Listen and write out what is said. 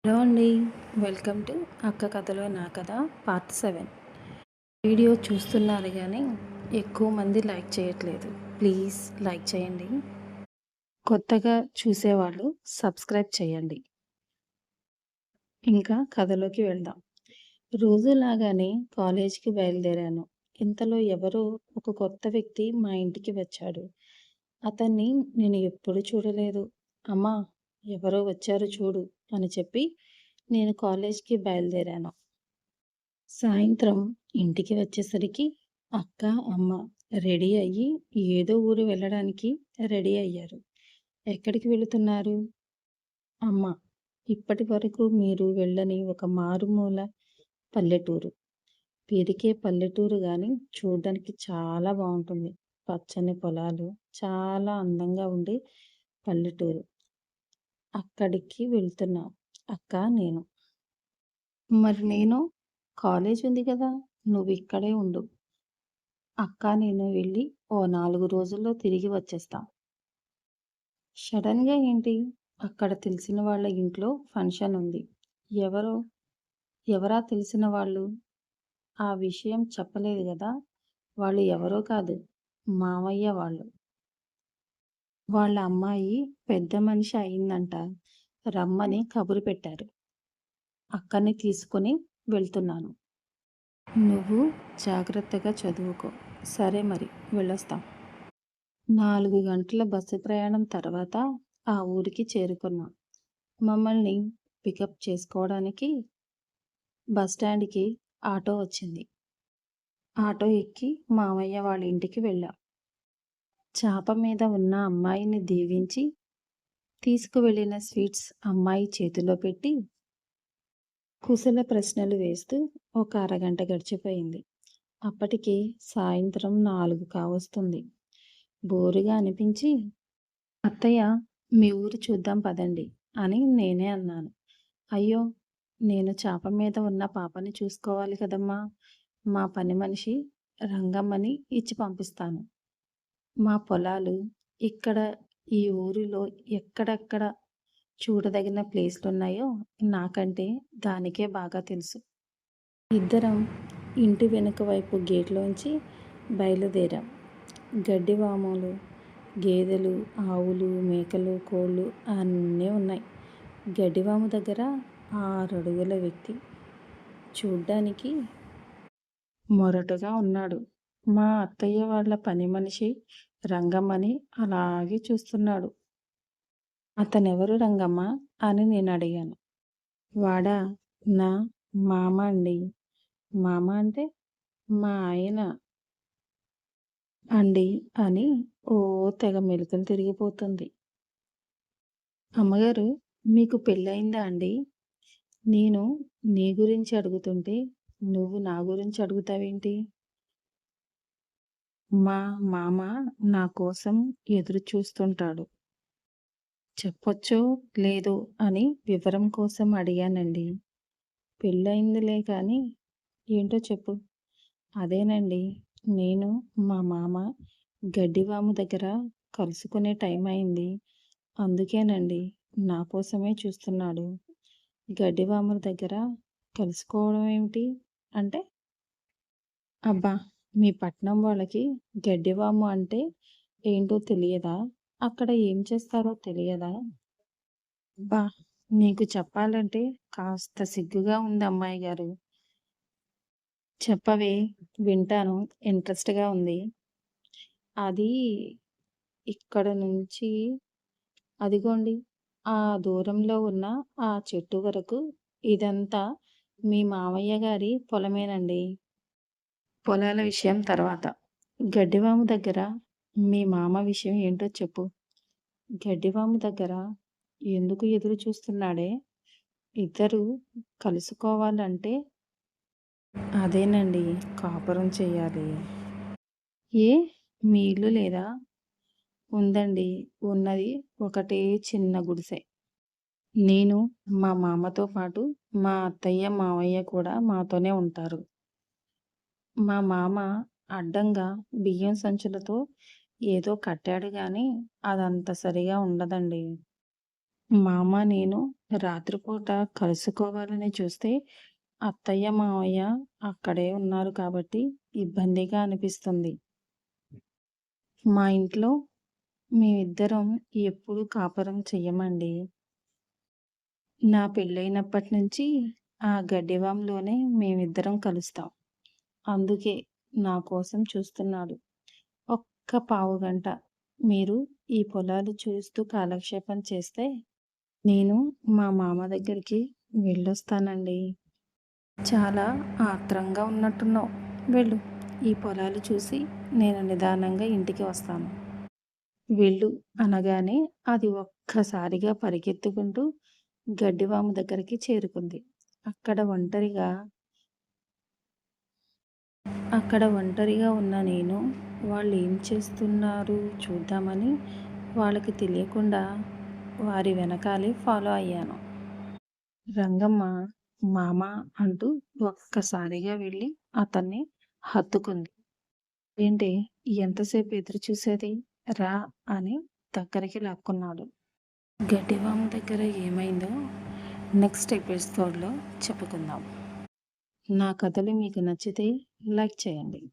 Hello అండి. Welcome to అక్క కథలో నా కథ పార్ట్ 7. వీడియో చూస్తున్నారు కానీ ఎక్కువ మంది లైక్ చేయట్లేదు. ప్లీజ్ లైక్ చేయండి. కొత్తగా చూసేవాళ్ళు సబ్స్క్రైబ్ చేయండి. ఇంకా కథలోకి వెళ్దాం. రోజులాగానే కాలేజీకి బయలుదేరాను. ఇంతలో ఎవరో ఒక కొత్త వ్యక్తి మా ఇంటికి వచ్చాడు. అతన్ని నేను ఎప్పుడు చూడలేదు. అమ్మా, ఎవరో వచ్చారు చూడు అని చెప్పి నేను కాలేజీకి బయలుదేరాను. సాయంత్రం ఇంటికి వచ్చేసరికి అక్క, అమ్మ రెడీ అయ్యి ఏదో ఊరు వెళ్ళడానికి రెడీ అయ్యారు. ఎక్కడికి వెళుతున్నారు? అమ్మ, ఇప్పటి వరకు మీరు వెళ్ళని ఒక మారుమూల పల్లెటూరు. పేరుకే పల్లెటూరు గాని చూడడానికి చాలా బాగుంటుంది. పచ్చని పొలాలు, చాలా అందంగా ఉండే పల్లెటూరు. అక్కడికి వెళ్తున్నాం అక్క, నేను. మరి నేను కాలేజ్ ఉంది కదా, నువ్వు ఇక్కడే ఉండు. అక్క నేను వెళ్ళి ఓ 4 రోజుల్లో తిరిగి వచ్చేస్తాం. సడన్‌గా ఏంటి? అక్కడ తెలిసిన వాళ్ళ ఇంట్లో ఫంక్షన్ ఉంది. ఎవరో ఎవరా తెలిసిన వాళ్ళు? ఆ విషయం చెప్పలేదు గదా! వాళ్ళు ఎవరో కాదు, మామయ్య వాళ్ళు. వాళ్ళ అమ్మాయి పెద్ద మనిషి అయిందంట. రమ్మని కబురు పెట్టారు. అక్కని తీసుకొని వెళ్తున్నాను. నువ్వు జాగ్రత్తగా చదువుకో. సరే మరి, వెళ్ళొస్తాం. 4 గంటల బస్సు ప్రయాణం తర్వాత ఆ ఊరికి చేరుకున్నాం. మమ్మల్ని పికప్ చేసుకోవడానికి బస్టాండ్‌కి ఆటో వచ్చింది. ఆటో ఎక్కి మామయ్య వాళ్ళ ఇంటికి వెళ్ళాం. చాప మీద ఉన్న అమ్మాయిని దీవించి తీసుకువెళ్ళిన స్వీట్స్ అమ్మాయి చేతిలో పెట్టి కుశల ప్రశ్నలు వేస్తూ ఒక అరగంట గడిచిపోయింది. అప్పటికి సాయంత్రం 4 కావస్తుంది. బోరుగా అనిపించి, అత్తయ్య, మీ ఊరు చూద్దాం పదండి అని నేనే అన్నాను. అయ్యో, నేను చాప మీద ఉన్న పాపని చూసుకోవాలి కదమ్మా. మా పని మనిషి రంగమ్మని ఇచ్చి పంపిస్తాను. మా పొలాలు ఇక్కడ ఈ ఊరిలో ఎక్కడెక్కడ చూడదగిన ప్లేస్లున్నాయో నాకంటే దానికే బాగా తెలుసు. ఇద్దరం ఇంటి వెనుక వైపు గేట్లోంచి బయలుదేరాం. గడ్డివాములు, గేదెలు, ఆవులు, మేకలు, కోళ్ళు అన్నీ ఉన్నాయి. గడ్డివాము దగ్గర 6 అడుగుల వ్యక్తి చూడ్డానికి మొరటుగా ఉన్నాడు. మా అత్తయ్య వాళ్ళ పని మనిషి రంగమ్మని అలాగే చూస్తున్నాడు. అతనెవరు రంగమ్మ అని నేను అడిగాను. వాడా, నా మామ అండి. మామ అంటే మా ఆయన అండి అని ఓ తెగ మెలికలు తిరిగిపోతుంది. అమ్మగారు, మీకు పెళ్ళయిందా అండి? నేను నీ గురించి అడుగుతుంటే నువ్వు నా గురించి అడుగుతావేంటి? మా మామ నా కోసం ఎదురు చూస్తుంటాడు. చెప్పొచ్చో లేదో అని వివరం కోసం అడిగానండి. పెళ్ళయిందిలే కానీ ఏంటో చెప్పు. అదేనండి, నేను మా మామ గడ్డివాము దగ్గర కలుసుకునే టైం అయింది. అందుకేనండి నా కోసమే చూస్తున్నాడు. గడ్డివాముల దగ్గర కలుసుకోవడం ఏమిటి అంటే? అబ్బా, మీ పట్నం వాళ్ళకి గడ్డివాము అంటే ఏంటో తెలియదా? అక్కడ ఏం చేస్తారో తెలియదా? అబ్బా, నీకు చెప్పాలంటే కాస్త సిగ్గుగా ఉంది అమ్మాయి గారు. చెప్పవే, వింటాను, ఇంట్రెస్ట్‌గా ఉంది. అది ఇక్కడ నుంచి అదిగోండి ఆ దూరంలో ఉన్న ఆ చెట్టు వరకు ఇదంతా మీ మామయ్య గారి పొలమేనండి. పొలాల విషయం తర్వాత. గడ్డివాము దగ్గర మీ మామ విషయం ఏంటో చెప్పు. గడ్డివాము దగ్గర ఎందుకు ఎదురు చూస్తున్నాడే? ఇద్దరు కలుసుకోవాలంటే అదేనండి, కాపురం చెయ్యాలి. ఏ, మీ ఇల్లు లేదా? ఉందండి. ఉన్నది ఒకటే చిన్న గుడిసె. నేను, మా మామతో పాటు మా అత్తయ్య, మామయ్య కూడా మాతోనే ఉంటారు. మా మామ అడ్డంగా బియ్యం సంచులతో ఏదో కట్టాడు గానీ అదంత సరిగా ఉండదండి. మామ నేను రాత్రిపూట కలుసుకోవాలని చూస్తే అత్తయ్య, మావయ్య అక్కడే ఉన్నారు కాబట్టి ఇబ్బందిగా అనిపిస్తుంది. మా ఇంట్లో మేమిద్దరం ఎప్పుడూ కాపురం చెయ్యమండి. నా పెళ్ళైనప్పటి నుంచి ఆ గడ్డివాములోనే మేమిద్దరం కలుస్తాం. అందుకే నా కోసం చూస్తున్నాడు. ఒక్క పావుగంట మీరు ఈ పొలాలు చూస్తూ కాలక్షేపం చేస్తే నేను మా మామ దగ్గరికి వెళ్ళొస్తానండి. చాలా ఆత్రంగా ఉన్నట్టున్నావు. వెళ్ళు. ఈ పొలాలు చూసి నేను నిదానంగా ఇంటికి వస్తాను. వెళ్ళు అనగానే అది ఒక్కసారిగా పరిగెత్తుకుంటూ గడ్డివాము దగ్గరికి చేరుకుంది. అక్కడ ఒంటరిగా అక్కడ ఒంటరిగా ఉన్న నేను వాళ్ళు ఏం చేస్తున్నారు చూద్దామని వాళ్ళకి తెలియకుండా వారి వెనకాలే ఫాలో అయ్యాను. రంగమ్మ మామ అంటూ ఒక్కసారిగా వెళ్ళి అతన్ని హత్తుకుంది. ఏంటి ఎంతసేపు ఎదురు చూసేది? రా అని దగ్గరికి లాక్కున్నాడు. గడ్డివాము దగ్గర ఏమైందో నెక్స్ట్ ఎపిసోడ్లో చెప్పుకుందాం. నా కథలు మీకు నచ్చితే లైక్ చేయండి.